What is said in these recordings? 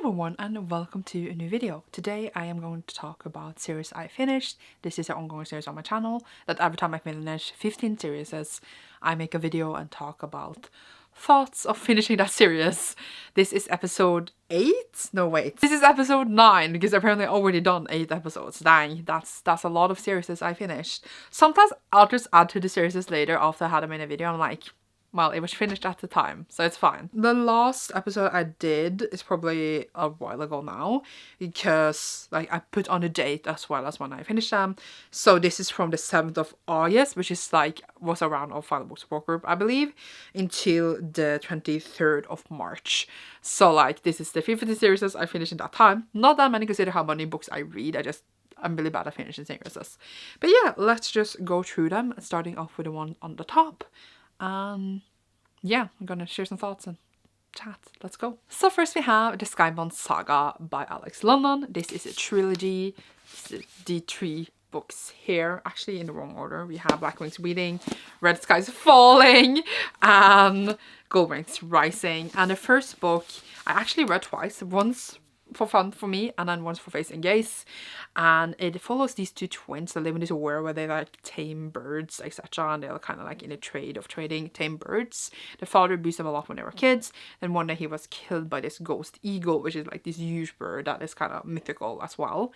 everyone and welcome to a new video. Today I am going to talk about series I finished. This is an ongoing series on my channel that every time I finish 15 series I make a video and talk about thoughts of finishing that series. This is episode 8? No wait. This is episode 9 because apparently I've already done 8 episodes. Dang, that's a lot of series I finished. Sometimes I'll just add to the series later after I had them in a video. I'm like, well, it was finished at the time, so it's fine. The last episode I did is probably a while ago now, because like I put on a date as well as when I finished them. So this is from the 7th of August, which is like, was around our final book support group, I believe, until the 23rd of March. So like, this is the 50 series I finished in that time. Not that many consider how many books I read, I'm really bad at finishing series. But yeah, let's just go through them, starting off with the one on the top. Yeah, I'm gonna share some thoughts and chat. Let's go. So first we have the Skybound Saga by Alex London. This is a trilogy. The 3 books here, actually in the wrong order. We have Black Wings Weeding, Red Skies Falling, and Gold Wings Rising. And the first book I actually read twice. Once for fun for me and then once for FAES and Gaze, and it follows these 2 twins that live in this world where they like tame birds, etc., and they're kind of like in a trade of trading tame birds. The father abused them a lot when they were kids, and one day he was killed by this ghost eagle, which is like this huge bird that is kind of mythical as well.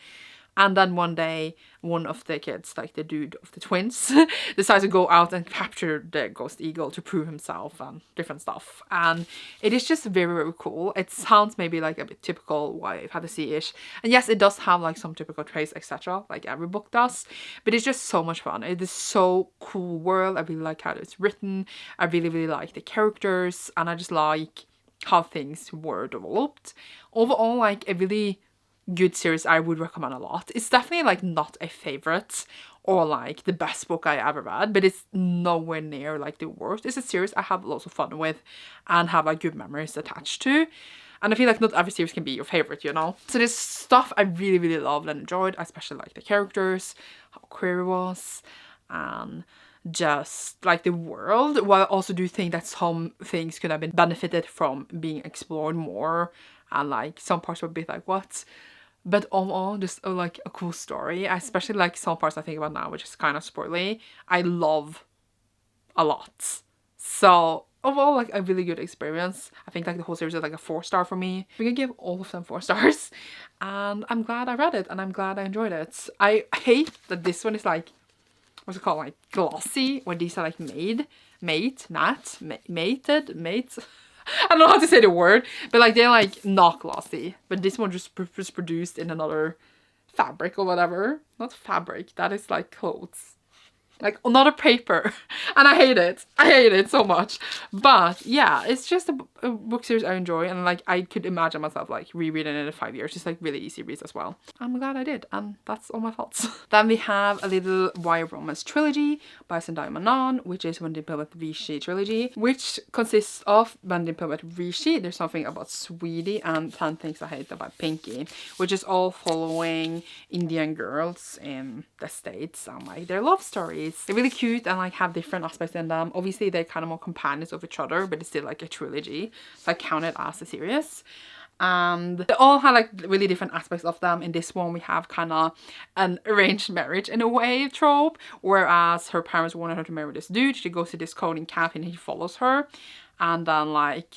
And then one day, one of the kids, like the dude of the twins, decides to go out and capture the ghost eagle to prove himself and different stuff. And it is just very, very cool. It sounds maybe like a bit typical YA fantasy-ish. And yes, it does have like some typical traits, etc., like every book does. But it's just so much fun. It is so cool world. I really like how it's written. I really, really like the characters. And I just like how things were developed. Overall, like a really good series I would recommend a lot. It's definitely like not a favorite or like the best book I ever read, but it's nowhere near like the worst. It's a series I have lots of fun with and have like good memories attached to. And I feel like not every series can be your favorite, you know? So this stuff I really, really loved and enjoyed. I especially like the characters, how queer it was, and just like the world. While I also do think that some things could have been benefited from being explored more, and like some parts were a bit like, what? But overall, just like a cool story. I especially like some parts I think about now, which is kind of spoilery. I love a lot. So overall, like a really good experience. I think like the whole series is like a 4-star for me. We can give all of them 4 stars. And I'm glad I read it and I'm glad I enjoyed it. I hate that this one is like, what's it called? Like glossy, when these are like mated. I don't know how to say the word, but like they're like not glossy. But this one just was produced in another fabric or whatever. Not fabric, that is like clothes. Like another paper. And I hate it. I hate it so much. But yeah, it's just a book series I enjoy, and like I could imagine myself like rereading it in 5 years. Just like really easy reads as well. I'm glad I did, and that's all my thoughts. Then we have a little YA romance trilogy by Zendaya Manon, which is When the Diplomat Rishi trilogy, which consists of When the Diplomat Rishi, There's Something About Sweetie, and 10 Things I Hate About Pinky, which is all following Indian girls in the States and like their love stories. They're really cute and like have different aspects in them. Obviously they're kind of more companions of each other, but it's still like a trilogy, so I count it as a series. And they all have like really different aspects of them. In this one we have kind of an arranged marriage in a way trope, whereas her parents wanted her to marry this dude. She goes to this coding camp and he follows her, and then like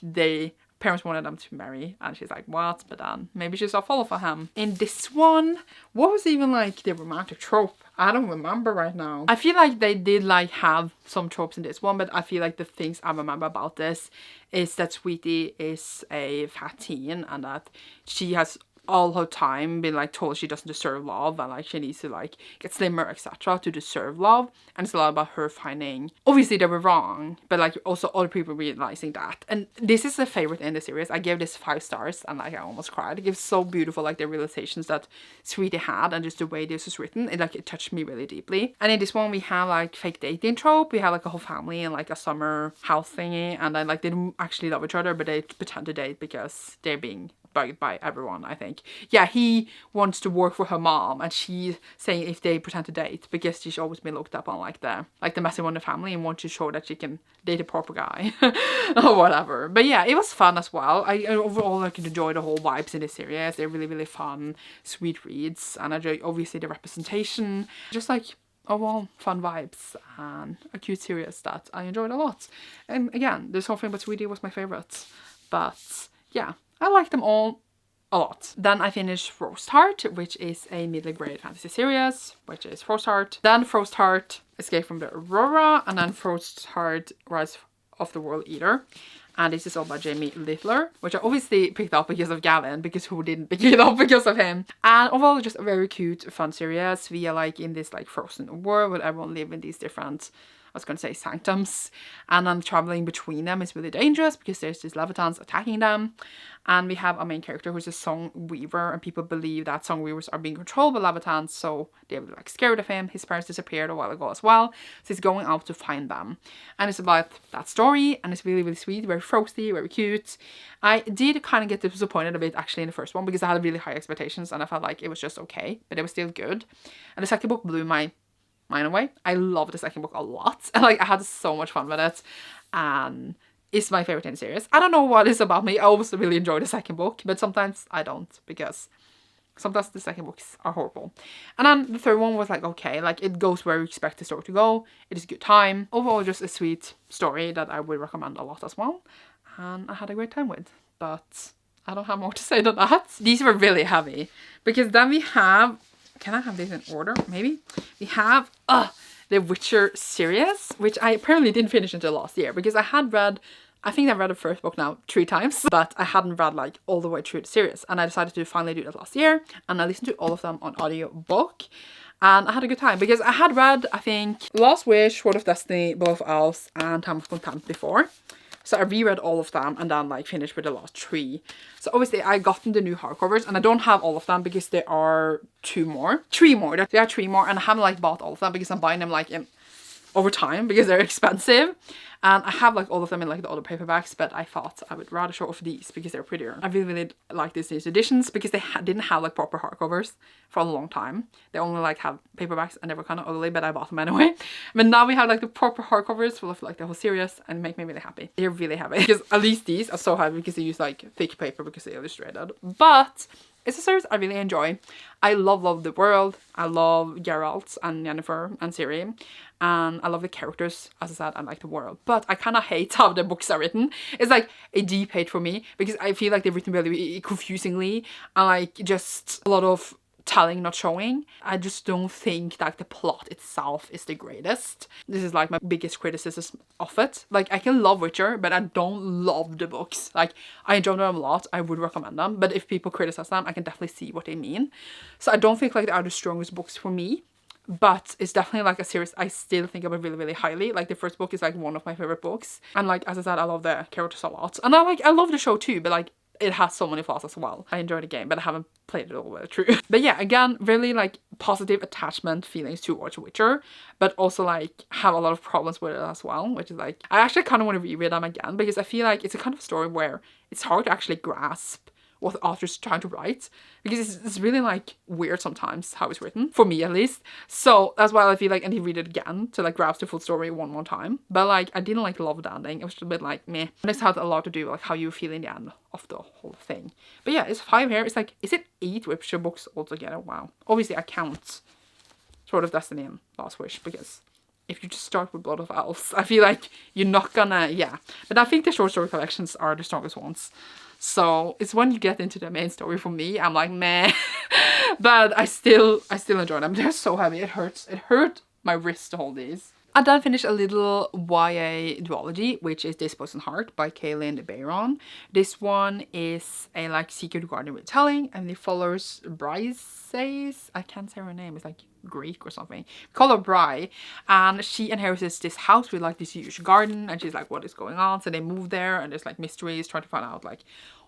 parents wanted them to marry and she's like, what? But then maybe she's a follow for him. In this one, what was even like the romantic trope? I don't remember right now. I feel like they did like have some tropes in this one, but I feel like the things I remember about this is that Sweetie is a fat teen and that she has all her time been like told she doesn't deserve love and like she needs to like get slimmer, etc., to deserve love. And it's a lot about her finding, obviously they were wrong, but like also other people realizing that. And this is a favorite in the series. I gave this 5 stars and like I almost cried. It gives so beautiful like the realizations that Sweetie had, and just the way this was written, it touched me really deeply. And in this one we have like fake dating trope. We have like a whole family and like a summer house thingy, and then like they don't actually love each other, but they pretend to date because they're being bugged by everyone, I think. Yeah, he wants to work for her mom, and she's saying if they pretend to date, because she's always been looked up on like the messy one in the family, and wants to show that she can date a proper guy or whatever. But yeah, it was fun as well. I overall I could enjoy the whole vibes in this series. They're really, really fun, sweet reads, and I enjoy obviously the representation, just like overall fun vibes and a cute series that I enjoyed a lot. And again, There's Something But Sweetie was my favorite, but yeah, I like them all a lot. Then I finished Frostheart, which is a middle grade fantasy series, which is Frostheart. Then Frostheart, Escape from the Aurora, and then Frostheart, Rise of the World Eater. And this is all by Jamie Littler, which I obviously picked up because of Gavin, because who didn't pick it up because of him? And overall, just a very cute, fun series. We are like in this like frozen world where everyone live in these different, I was going to say sanctums, and then traveling between them is really dangerous because there's these levitans attacking them. And we have a main character who's a song weaver, and people believe that song weavers are being controlled by levitans, so they're like scared of him. His parents disappeared a while ago as well, so he's going out to find them. And it's about that story, and it's really, really sweet, very frosty, very cute. I did kind of get disappointed a bit actually in the first one because I had really high expectations and I felt like it was just okay, but it was still good. And the second book blew my mind away. I love the second book a lot. Like I had so much fun with it, and it's my favorite in the series. I don't know what it's about me. I always really enjoy the second book, but sometimes I don't, because sometimes the second books are horrible. And then the third one was like okay, like it goes where you expect the story to go. It is a good time. Overall, just a sweet story that I would recommend a lot as well, and I had a great time with. But I don't have more to say than that. These were really heavy, because then we have, can I have these in order? Maybe. We have the Witcher series, which I apparently didn't finish until last year, because I had read, I think I've read the first book now 3 times, but I hadn't read like all the way through the series, and I decided to finally do that last year, and I listened to all of them on audiobook, and I had a good time because I had read, I think, Last Wish, Sword of Destiny, Blood of Elves, and Time of Contempt before. So I reread all of them and then like finished with the last 3. So obviously I gotten the new hardcovers, and I don't have all of them because there are 3 more. There are 3 more, and I haven't like bought all of them because I'm buying them like in over time because they're expensive. And I have like all of them in like the other paperbacks, but I thought I would rather show off these because they're prettier. I really, really like these new editions because they didn't have like proper hardcovers for a long time. They only like have paperbacks, and they were kind of ugly, but I bought them anyway. But now we have like the proper hardcovers full of like the whole series, and make me really happy. They're really heavy because at least these are so heavy because they use like thick paper because they're illustrated. But it's a series I really enjoy. I love the world. I love Geralt and Yennefer and Ciri. And I love the characters, as I said, I like the world. But I kind of hate how the books are written. It's like a deep hate for me because I feel like they're written really confusingly, and like just a lot of telling, not showing. I just don't think that the plot itself is the greatest. This is like my biggest criticism of it. Like I can love Witcher, but I don't love the books. Like I enjoy them a lot. I would recommend them, but if people criticize them, I can definitely see what they mean. So I don't think like they are the strongest books for me. But it's definitely like a series I still think about really, really highly. Like the first book is like one of my favorite books. And like, as I said, I love the characters a lot. And I love the show too, but like it has so many flaws as well. I enjoy the game, but I haven't played it all the way through. But yeah, again, really like positive attachment feelings towards Witcher, but also like have a lot of problems with it as well, which is like, I actually kind of want to reread them again because I feel like it's a kind of story where it's hard to actually grasp what the author's trying to write, because it's really like weird sometimes how it's written, for me at least. So that's why I feel like I need to read it again to like grasp the full story one more time. But like I didn't like love the ending. It was just a bit like meh. And this had a lot to do with like how you feel in the end of the whole thing. But yeah, it's 5 here. It's like, is it 8 Witcher books altogether? Wow. Obviously I count Sword of Destiny and Last Wish, because if you just start with Blood of Elves, I feel like you're not gonna, yeah. But I think the short story collections are the strongest ones. So it's when you get into the main story for me, I'm like, meh. But I still enjoy them. They're so heavy. It hurts. It hurt my wrist to hold these. I then finished a little YA duology, which is This Poison Heart by Kaylin Bayron. This one is a like Secret Garden retelling, and it follows Bryce's, I can't say her name, it's like Greek or something. Call her Bry, and she inherits this house with like this huge garden, and she's like, what is going on? So they move there, and there's like mysteries, trying to find out like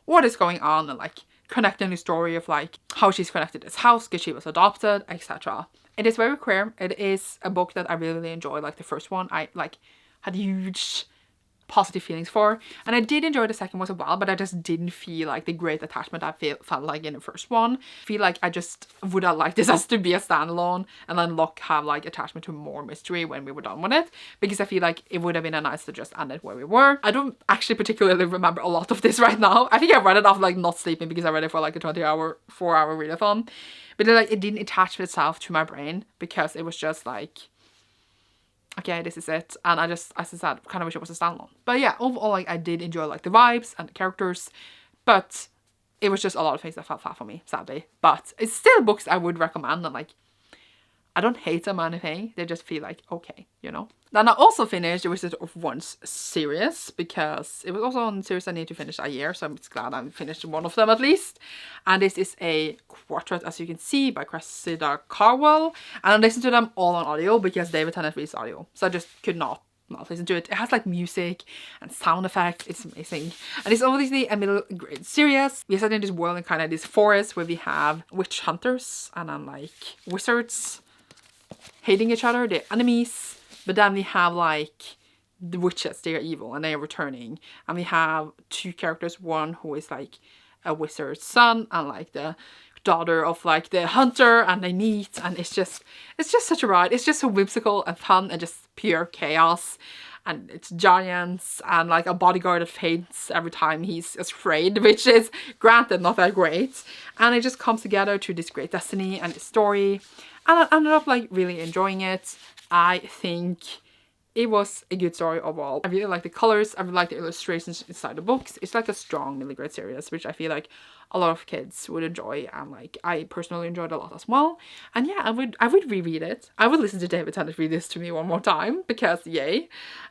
what is going on, and like connecting the story of like how she's connected to this house because she was adopted, etc. It is very queer. It is a book that I really, really enjoy. Like the first one, I like had huge positive feelings for. And I did enjoy the second one as well, but I just didn't feel like the great attachment I felt like in the first one. I feel like I just would have liked this as to be a standalone and then have like attachment to more mystery when we were done with it, because I feel like it would have been a nice to just end it where we were. I don't actually particularly remember a lot of this right now. I think I read it off like not sleeping because I read it for like a 4-hour readathon, but it didn't attach itself to my brain because it was just like, okay, this is it. And as I said, kind of wish it was a standalone. But yeah, overall, like, I did enjoy like the vibes and the characters, but it was just a lot of things that fell flat for me, sadly. But it's still books I would recommend, and like, I don't hate them or anything. They just feel like okay, you know. Then I also finished the Wizard of Wands series, because it was also on series I need to finish a year, so I'm just glad I finished one of them at least. And this is a quartet, as you can see, by Cressida Carwell. And I listened to them all on audio because David Tennant reads audio, so I just could not listen to it. It has like music and sound effects. It's amazing. And it's obviously a middle grade series. We are set in this world in kind of this forest where we have witch hunters and then like wizards hating each other, they're enemies. But then we have like the witches, they are evil and they are returning. And we have two characters, one who is like a wizard's son and like the daughter of like the hunter, and they meet, and it's just such a ride. It's just so whimsical and fun and just pure chaos. And it's giants and like a bodyguard that faints every time he's afraid, which is granted not that great. And it just comes together to this great destiny and this story. And I ended up like really enjoying it. I think it was a good story overall. I really like the colors. I really like the illustrations inside the books. It's like a strong middle grade series, which I feel like a lot of kids would enjoy, and like I personally enjoyed a lot as well. And yeah, I would reread it. I would listen to David Tennant read this to me one more time because yay.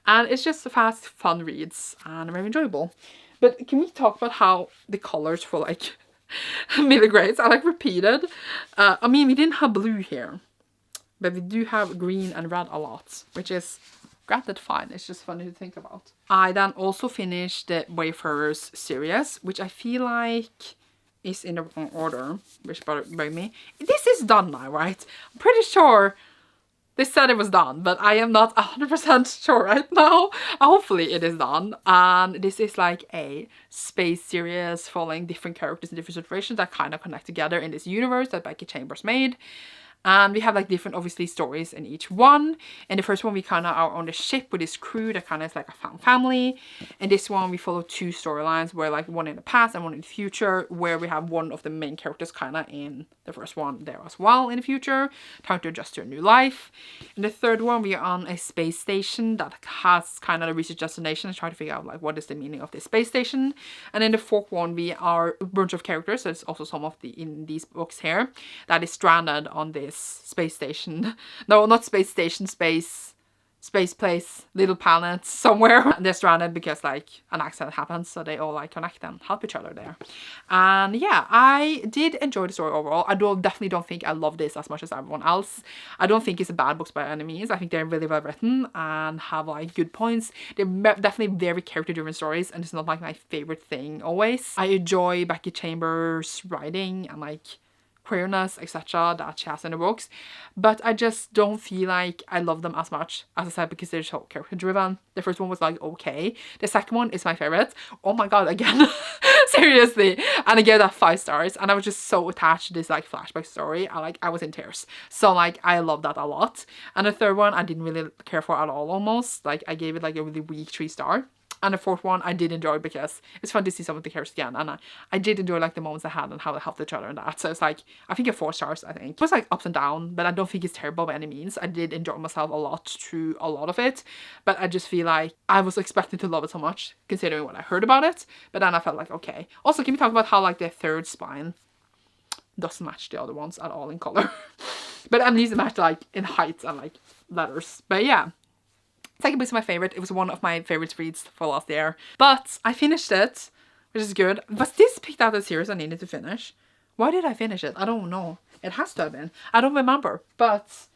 And it's just fast, fun reads and very enjoyable. But can we talk about how the colors for like middle grades are like repeated? I mean, we didn't have blue here, but we do have green and red a lot, which is granted fine. It's just funny to think about. I then also finished the Wafers series, which I feel like is in the wrong order, which bothered me. This is done now, right? I'm pretty sure they said it was done, but I am not 100% sure right now. Hopefully it is done. And this is like a space series following different characters in different situations that kind of connect together in this universe that Becky Chambers made. And we have like different obviously stories in each one. In the first one we kind of are on the ship with this crew that kind of is like a found family. In this one we follow two storylines, where like one in the past and one in the future, where we have one of the main characters kind of in the first one there as well in the future, trying to adjust to a new life. In the third one we are on a space station that has kind of a research destination and try to figure out like what is the meaning of this space station. And in the fourth one we are a bunch of characters, there's also some of the in these books here, that is stranded on this space station. No, not space station, space place, little planet somewhere. And they're stranded because like an accident happens, so they all like connect and help each other there. And yeah, I did enjoy the story overall. I definitely don't think I love this as much as everyone else. I don't think it's a bad book by any means. I think they're really well written and have like good points. They're definitely very character driven stories, and it's not like my favorite thing always. I enjoy Becky Chambers' writing and like queerness, etc. that she has in the books, but I just don't feel like I love them as much, as I said, because they're so character driven. The first one was like okay, the second one is my favorite. Oh my god, again. Seriously. And I gave that 5 stars, and I was just so attached to this like flashback story. I was in tears, so like I love that a lot. And the third one I didn't really care for at all, almost. Like I gave it like a really weak 3 star. And the fourth one I did enjoy because it's fun to see some of the characters again, and I did enjoy like the moments they had and how they helped each other and that. So it's like, I think a 4 stars, I think. It was like ups and down, but I don't think it's terrible by any means. I did enjoy myself a lot through a lot of it, but I just feel like I was expecting to love it so much considering what I heard about it, but then I felt like okay. Also, can we talk about how like the third spine doesn't match the other ones at all in color? But at least it matched like in height and like letters. But yeah. Second book is my favorite. It was one of my favorite reads for last year. But I finished it, which is good. Was this picked out a series I needed to finish? Why did I finish it? I don't know. It has to have been. I don't remember. But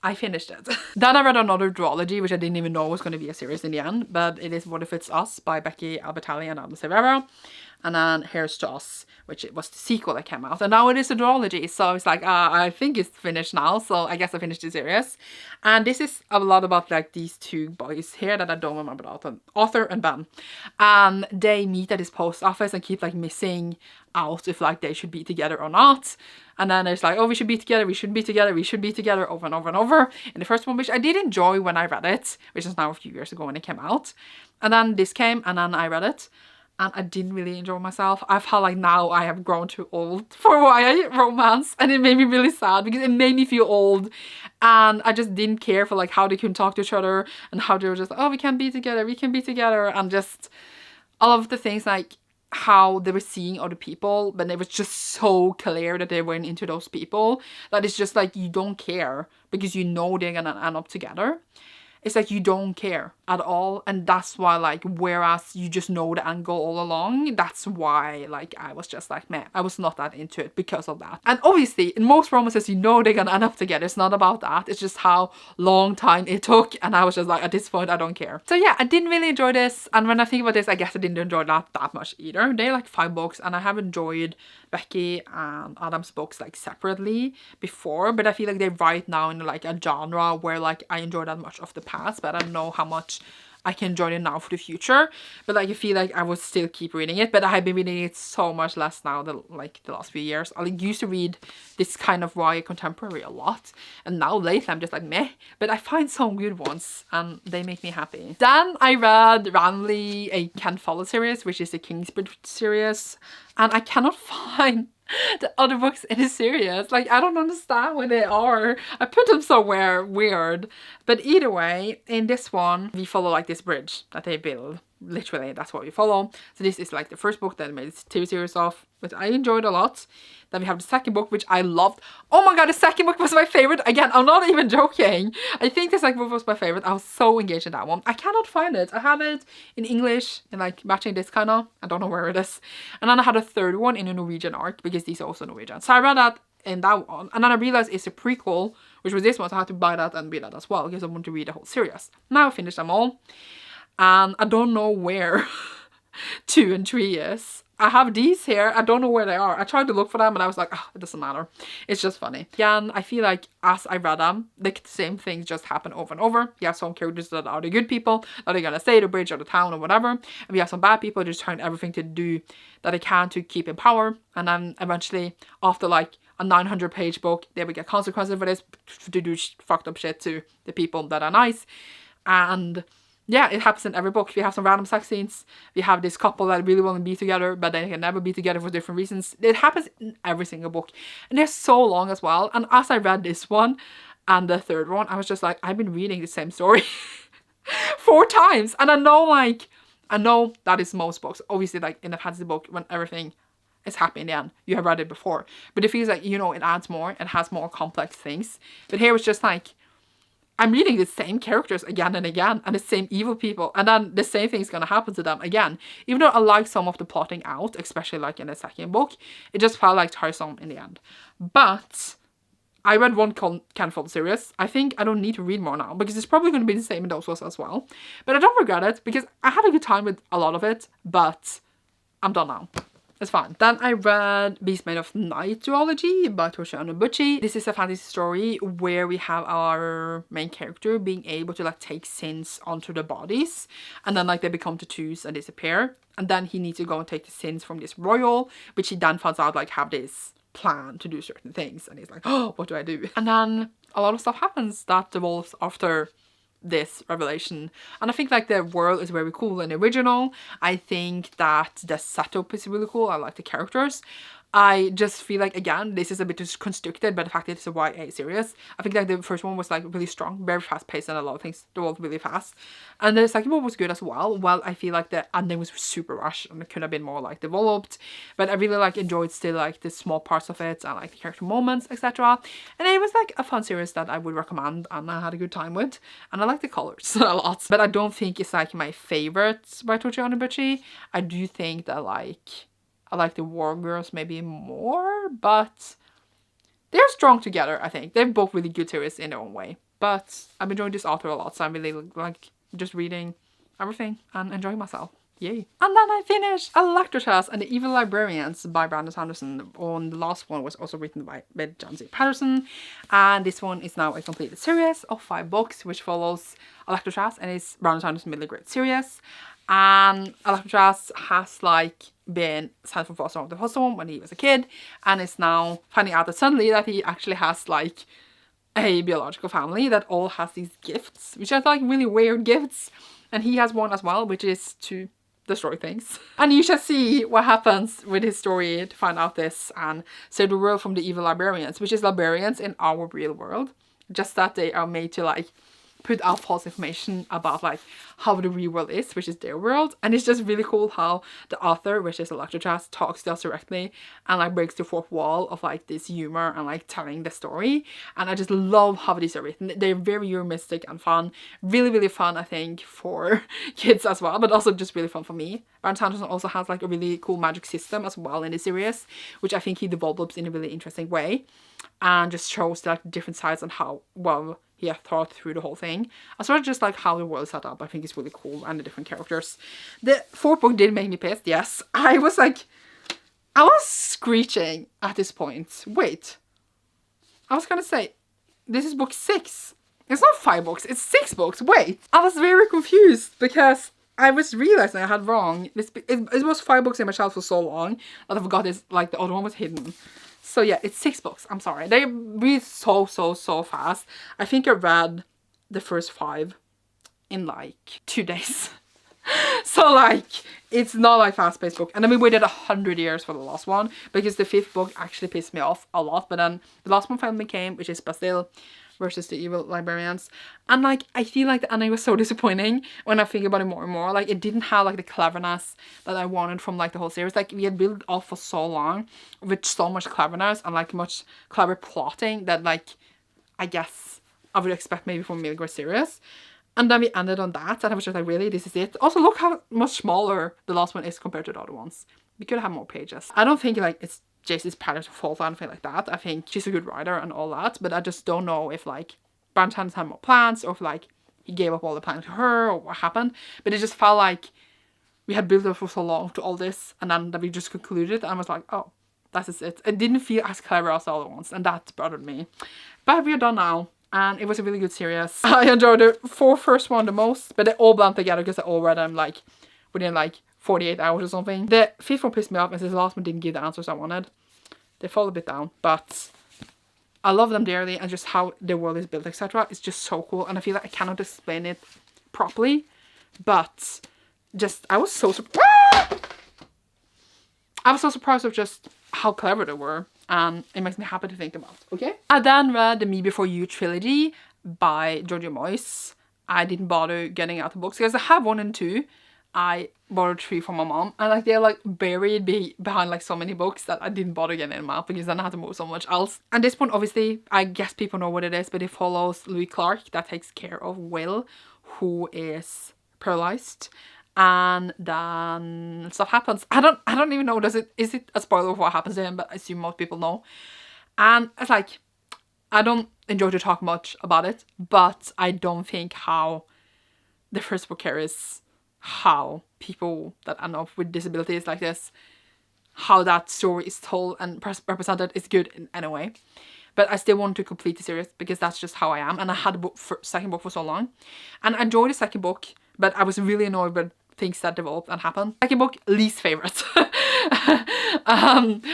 I finished it. Then I read another Trilogy, which I didn't even know was going to be a series in the end. But it is What If It's Us by Becky Albertalli and Adam Severa. And then Here's to Us, which it was the sequel that came out. And now it is a Trilogy. So it's like, I think it's finished now. So I guess I finished the series. And this is a lot about like these two boys here that I don't remember the author, Arthur and Ben. And they meet at this post office and keep like missing out if like they should be together or not. And then it's like, oh, we should be together, we should be together, we should be together, over and over and over. In the first one, which I did enjoy when I read it, which is now a few years ago when it came out. And then this came and then I read it. And I didn't really enjoy myself. I felt like now I have grown too old for YA romance. And it made me really sad because it made me feel old. And I just didn't care for like how they couldn't talk to each other. And how they were just like, oh, we can be together, we can be together. And just all of the things like how they were seeing other people. But it was just so clear that they went into those people. That it's just like you don't care because you know they're gonna end up together. It's like you don't care at all, and that's why like whereas you just know the end goal all along, that's why like I was just like, man, I was not that into it because of that. And obviously in most romances you know they're gonna end up together, it's not about that, it's just how long time it took, and I was just like, at this point I don't care. So yeah, I didn't really enjoy this, and when I think about this, I guess I didn't enjoy that much either. They're like 5 books, and I have enjoyed Becky and Adam's books like separately before, but I feel like they write now in like a genre where like I enjoy that much of the past, but I don't know how much I can enjoy it now for the future. But like I feel like I would still keep reading it, but I have been reading it so much less now than like the last few years. I like used to read this kind of YA contemporary a lot, and now lately I'm just like meh, but I find some good ones and they make me happy. Then I read randomly a Can't Follow series, which is the Kingsbridge series, and I cannot find the other books in the series. Like, I don't understand where they are. I put them somewhere weird. But either way, in this one, we follow like this bridge that they build. Literally, that's what we follow. So this is like the first book that I made a TV series of, which I enjoyed a lot. Then we have the second book, which I loved. Oh my god, the second book was my favorite. Again, I'm not even joking. I think the second book was my favorite. I was so engaged in that one. I cannot find it. I have it in English, in like matching this kind of. I don't know where it is. And then I had a third one in a Norwegian art, because these are also Norwegian. So I read that in that one. And then I realized it's a prequel, which was this one. So I had to buy that and read that as well, because I want to read the whole series. Now I finished them all. And I don't know where 2 and 3 is. I have these here. I don't know where they are. I tried to look for them and I was like, oh, it doesn't matter. It's just funny. Again, I feel like as I read them, like the same things just happen over and over. You have some characters that are the good people, that are gonna stay the bridge or the town or whatever. And we have some bad people just trying everything to do that they can to keep in power. And then eventually, after like a 900-page book, they will get consequences for this, to do fucked up shit to the people that are nice. And yeah, it happens in every book. We have some random sex scenes. We have this couple that really want to be together, but they can never be together for different reasons. It happens in every single book. And they're so long as well. And as I read this one and the third one, I was just like, I've been reading the same story 4 times. And I know that is most books. Obviously, like in a fantasy book, when everything is happy in the end, you have read it before. But it feels like, you know, it adds more. It has more complex things. But here it's just like, I'm reading the same characters again and again, and the same evil people, and then the same thing's gonna happen to them again. Even though I like some of the plotting out, especially like in the second book, it just felt like tiresome in the end. But I read one Can't Follow series. I think I don't need to read more now, because it's probably gonna be the same in those ones as well. But I don't regret it, because I had a good time with a lot of it, but I'm done now. It's fine. Then I read Beast Made of Nitrology by Toshi Onobuchi. This is a fantasy story where we have our main character being able to like take sins onto their bodies, and then like they become tattoos and disappear. And then he needs to go and take the sins from this royal, which he then finds out like have this plan to do certain things. And he's like, oh, what do I do? And then a lot of stuff happens that devolves after this revelation. And I think like the world is very cool and original. I think that the setup is really cool. I like the characters. I just feel like, again, this is a bit just constricted by the fact that it's a YA series. I think like the first one was like really strong, very fast paced, and a lot of things developed really fast. And the second one was good as well. Well, I feel like the ending was super rushed and it could have been more like developed. But I really like enjoyed still like the small parts of it and like the character moments, etc. And it was like a fun series that I would recommend and I had a good time with. And I like the colors a lot. But I don't think it's like my favorite by Toshi Onobuchi. I do think that like I like the War Girls maybe more, but they're strong together, I think. They're both really good series in their own way. But I'm enjoying this author a lot, so I'm really like just reading everything and enjoying myself. Yay. And then I finished Electroclass and the Evil Librarians by Brandon Sanderson. And the last one was also written by John C. Patterson. And this one is now a completed series of 5 books, which follows Electroclass and is Brandon Sanderson's middle grade series. And Electroclass has like been sent from foster home to foster home when he was a kid, and is now finding out that suddenly that he actually has like a biological family that all has these gifts, which are like really weird gifts. And he has one as well, which is to destroy things. And you shall see what happens with his story to find out this and save the world from the evil librarians, which is librarians in our real world. Just that they are made to like put out false information about like how the real world is, which is their world. And it's just really cool how the author, which is Electroclass, talks to us directly and like breaks the fourth wall of like this humor and like telling the story. And I just love how these are written. They're very humoristic and fun. Really, really fun, I think, for kids as well, but also just really fun for me. Brandon Sanderson also has like a really cool magic system as well in the series, which I think he develops in a really interesting way and just shows like different sides on how well he has thought through the whole thing. As well as just like how the world is set up, I think it's really cool, and the different characters. The 4th book did make me pissed, yes. I was screeching at this point. Wait. I was gonna say, this is book 6. It's not 5 books, it's 6 books. Wait. I was very confused because I was realizing I had wrong. It was 5 books in my shelf for so long that I forgot this, like the other one was hidden. So yeah, it's 6 books. I'm sorry. They read so fast. I think I read the first 5 in like 2 days. So like, it's not like fast-paced book. And then we waited 100 years for the last one because the 5th book actually pissed me off a lot. But then the last one finally came, which is Bastille versus the Evil Librarians. And like, I feel like the ending was so disappointing when I think about it more and more. Like, it didn't have like the cleverness that I wanted from like the whole series. Like, we had built off for so long with so much cleverness and like much clever plotting that like, I guess I would expect maybe from a middle grade series. And then we ended on that, and I was just like, really, this is it? Also, look how much smaller the last one is compared to the other ones. We could have more pages. I don't think like it's JC's Patterson's fault or anything like that. I think she's a good writer and all that, but I just don't know if like Brandon had more plans or if like he gave up all the plans to her or what happened. But it just felt like we had built up for so long to all this, and then that we just concluded, and I was like, oh, that is it. It didn't feel as clever as the other ones, and that bothered me. But we're done now. And it was a really good series. I enjoyed the 4 first one the most, but they all blend together because I all read them like within like 48 hours or something. The 5th one pissed me off, and the last one didn't give the answers I wanted. They fall a bit down, but I love them dearly, and just how the world is built, etc. It's just so cool, and I feel like I cannot explain it properly, but just I was so surprised of just how clever they were. And it makes me happy to think about. Okay. I then read the Me Before You trilogy by Georgia Moyes. I didn't bother getting out the books because I have 1 and 2. I borrowed 3 from my mom, and like they're like buried behind like so many books that I didn't bother getting them out because then I had to move so much else. And this one, obviously, I guess people know what it is, but it follows Louis Clark that takes care of Will, who is paralyzed. And then stuff happens. I don't even know, is it a spoiler of what happens to him, but I assume most people know. And it's like, I don't enjoy to talk much about it, but I don't think how the first book carries how people that end up with disabilities like this, how that story is told and represented is good in any way. But I still want to complete the series because that's just how I am. And I had the second book for so long. And I enjoyed the second book, but I was really annoyed with things that developed and happened. Second book, least favorite.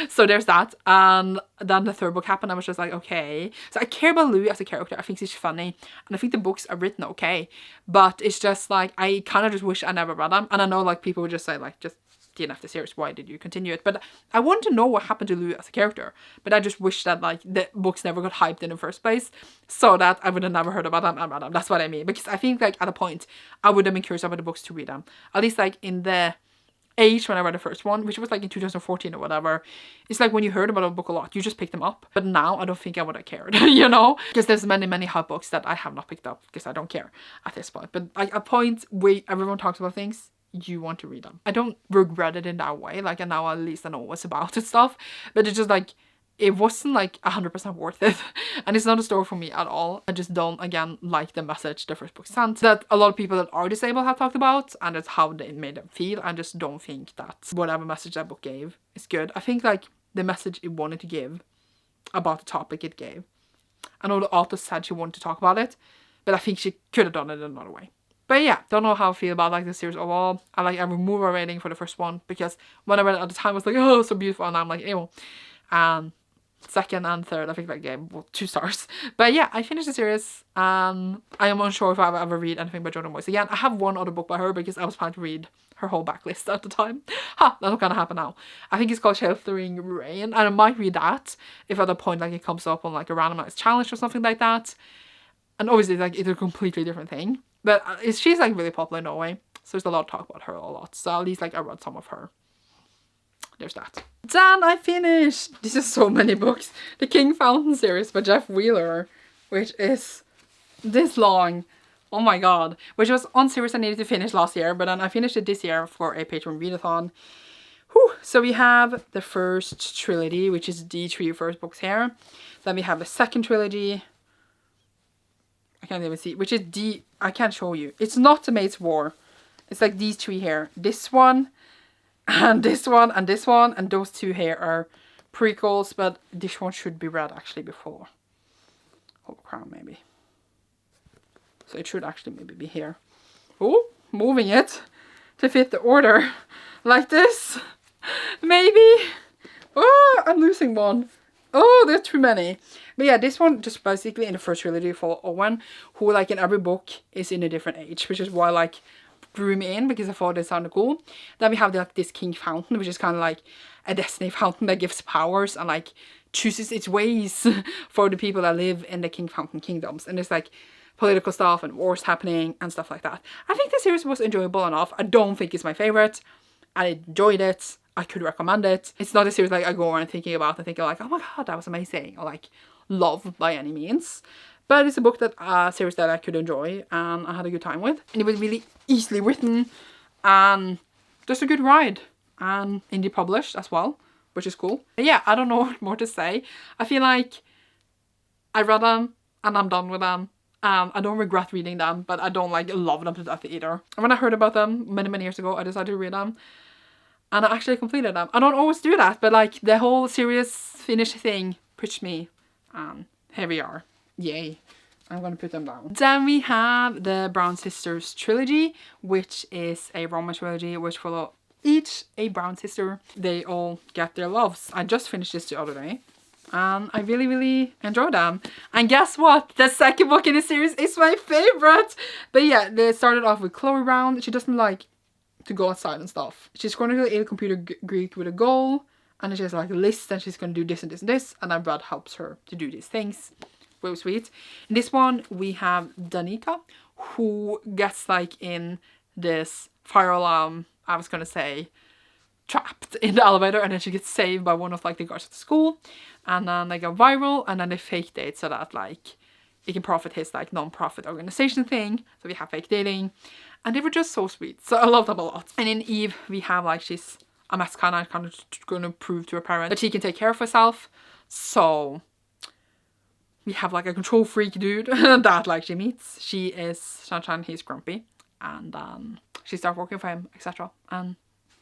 So there's that. And then the 3rd book happened. I was just like, okay. So I care about Louis as a character. I think she's funny. And I think the books are written okay. But it's just like, I kind of just wish I never read them. And I know like people would just say like, just DNF the series, why did you continue it? But I want to know what happened to Louis as a character. But I just wish that like the books never got hyped in the first place, so that I would have never heard about them and read them. That's what I mean. Because I think like at a point I would have been curious about the books to read them. At least like in the age when I read the first one, which was like in 2014 or whatever. It's like when you heard about a book a lot, you just pick them up. But now I don't think I would have cared, you know? Because there's many hype books that I have not picked up because I don't care at this point. But like a point where everyone talks about things, you want to read them. I don't regret it in that way, like, and now at least I know what's about and stuff, but it's just like, it wasn't like 100% worth it. And it's not a story for me at all. I just don't, again, like the message the first book sent, that a lot of people that are disabled have talked about, and it's how they made them feel. I just don't think that whatever message that book gave is good. I think like the message it wanted to give about the topic it gave. I know the author said she wanted to talk about it, but I think she could have done it another way. But yeah, don't know how I feel about like the series overall. I removed a rating for the first one because when I read it at the time I was like, oh, so beautiful, and I'm like, ew. And second and third, I think I gave 2 stars. But yeah, I finished the series. I am unsure if I've ever read anything by Jordan Boyce again. I have one other book by her because I was planning to read her whole backlist at the time. That's not gonna happen now. I think it's called Sheltering Rain, and I might read that if at a point like it comes up on like a randomized challenge or something like that. And obviously like it's a completely different thing. But she's like really popular in Norway, so there's a lot of talk about her a lot. So at least like I read some of her. There's that. Then I finished! This is so many books. The King Fountain series by Jeff Wheeler, which is this long. Oh my god. Which was on series I needed to finish last year, but then I finished it this year for a Patreon readathon. Whew. So we have the first trilogy, which is the 3 first books here. Then we have the second trilogy. I can't even see, which is I can't show you. It's not The Maid's War. It's like these 3 here. This one, and this one, and this one, and those 2 here are prequels, but this one should be read actually before Holy Crown, maybe. So it should actually maybe be here. Oh, moving it to fit the order like this. Maybe. Oh, I'm losing one. Oh, there's too many. But yeah, this one just basically in the first trilogy for Owen, who like in every book is in a different age, which is why like drew me in, because I thought it sounded cool. Then we have like this King Fountain, which is kind of like a destiny fountain that gives powers and like chooses its ways for the people that live in the King Fountain kingdoms. And there's like political stuff and wars happening and stuff like that. I think the series was enjoyable enough. I don't think it's my favorite. I enjoyed it. I could recommend it. It's not a series like I go around thinking about and thinking like, oh my god, that was amazing, or like love by any means. But it's a book that series that I could enjoy and I had a good time with. And it was really easily written and just a good ride. And indie published as well, which is cool. But yeah, I don't know what more to say. I feel like I read them and I'm done with them. I don't regret reading them, but I don't like love them to death either. And when I heard about them many years ago, I decided to read them. And I actually completed them. I don't always do that, but like the whole series finish thing pushed me. Here we are. Yay. I'm gonna put them down. Then we have the Brown Sisters trilogy, which is a romance trilogy which follow each a Brown sister. They all get their loves. I just finished this the other day. And I really enjoyed them. And guess what? The second book in the series is my favorite. But yeah, they started off with Chloe Brown. She doesn't like to go outside and stuff. She's chronically a computer geek with a goal, and she has like a list and she's gonna do this and this and this, and then Brad helps her to do these things. Really sweet. In this one we have Danica, who gets like in this fire alarm, I was gonna say trapped in the elevator, and then she gets saved by one of like the guards at the school, and then they go viral, and then they fake date so that like it can profit his like non-profit organization thing. So we have fake dating. And they were just so sweet. So I love them a lot. And in Eve, we have like she's a mess kind of going to prove to her parents that she can take care of herself. So we have like a control freak dude that like she meets. She is sunshine, he's grumpy. And she starts working for him, etc. And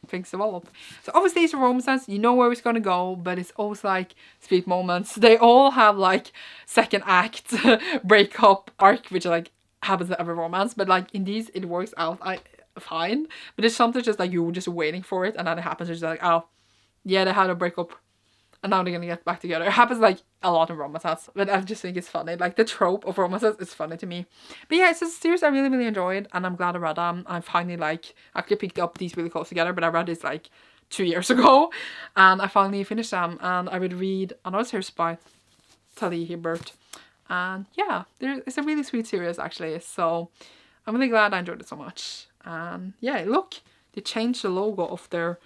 things develop. So obviously it's a romance, you know where it's gonna go, but it's always like sweet moments. They all have like second act breakup arc, which like happens in every romance, but like in these it works out fine. But it's something just like you're just waiting for it, and then it happens. It's just like, oh yeah, they had a breakup and now they're gonna get back together. It happens like a lot in romances, but I just think it's funny. Like the trope of romances is funny to me. But yeah, it's a series I really enjoyed, and I'm glad I read them. I finally like actually picked up these really close together, but I read this like 2 years ago, and I finally finished them. And I would read another series by Tali Hibbert. And yeah, it's a really sweet series actually, so I'm really glad I enjoyed it so much. And yeah, look, they changed the logo of their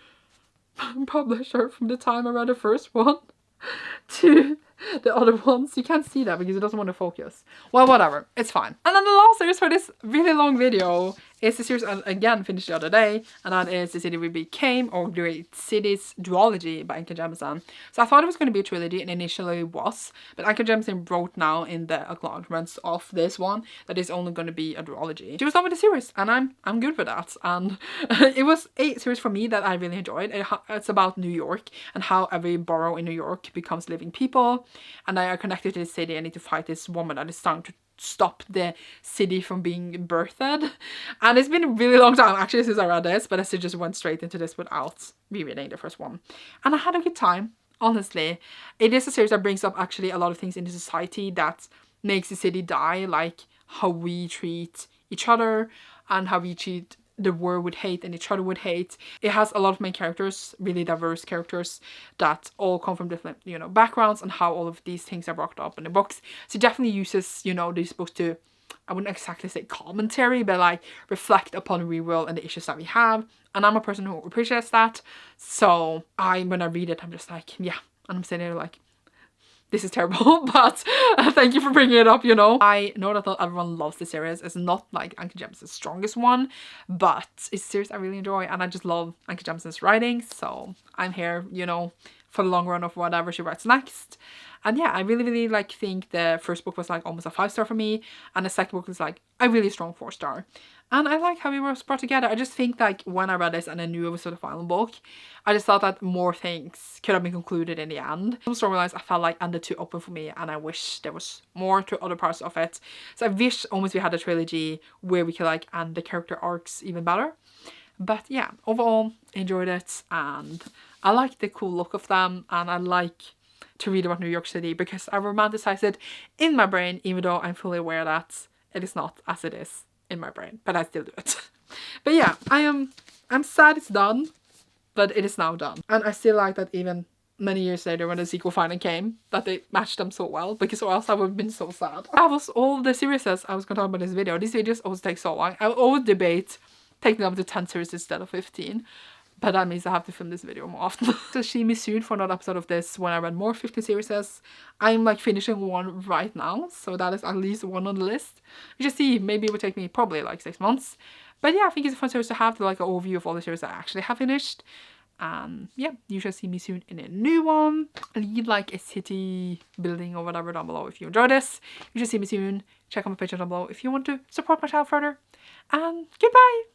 publisher from the time I read the first one to the other ones. You can't see that because it doesn't want to focus. Well, whatever, it's fine. And then the last series for this really long video is the series I again finished the other day, and that is The City We Became, or Great Cities Duology by Anka Jemisin. So I thought it was going to be a trilogy, and initially it was, but Anka Jemisin wrote now in the acknowledgements of this one that it's only going to be a duology. She was done with the series, and I'm good with that. And it was a series for me that I really enjoyed. It's about New York and how every borough in New York becomes living people, and they are connected to the city and need to fight this woman that is trying to stop the city from being birthed. And it's been a really long time actually since I read this, but I still just went straight into this without rereading the first one, and I had a good time. Honestly, it is a series that brings up actually a lot of things in the society that makes the city die, like how we treat each other and how we treat the world with hate and each other with hate. It has a lot of main characters, really diverse characters that all come from different, you know, backgrounds, and how all of these things are brought up in the books. So it definitely uses, you know, these books to, I wouldn't exactly say commentary, but like reflect upon the real world and the issues that we have. And I'm a person who appreciates that. So when I read it, I'm just like, yeah. And I'm sitting there like, this is terrible, but thank you for bringing it up, you know. I know that not everyone loves the series. It's not like Anka Jemisin's strongest one, but it's a series I really enjoy, and I just love Anka Jemisin's writing, so I'm here, you know, for the long run of whatever she writes next. And yeah, I really like think the first book was like almost a 5-star for me, and the second book was like a really strong 4-star. And I like how it was brought together. I just think like when I read this and I knew it was the final book, I just thought that more things could have been concluded in the end. Some storylines I felt like ended too open for me, and I wish there was more to other parts of it. So I wish almost we had a trilogy where we could like end the character arcs even better. But yeah, overall enjoyed it, and I like the cool look of them, and I like to read about New York City because I romanticize it in my brain, even though I'm fully aware that it is not as it is in my brain, but I still do it. But yeah, I'm sad it's done, but it is now done. And I still like that even many years later when the sequel finally came, that they matched them so well, because or else I would have been so sad. That was all the series I was going to talk about in this video. These videos always take so long. I always debate taking them to 10 series instead of 15. But that means I have to film this video more often. So see me soon for another episode of this when I read more 15 series. I'm like finishing one right now, so that is at least one on the list. We just see, maybe it would take me probably like 6 months. But yeah, I think it's a fun series to have, like an overview of all the series I actually have finished. Yeah, you shall see me soon in a new one. Leave like a city building or whatever down below if you enjoyed this. You shall see me soon. Check out my page down below if you want to support my channel further. And goodbye!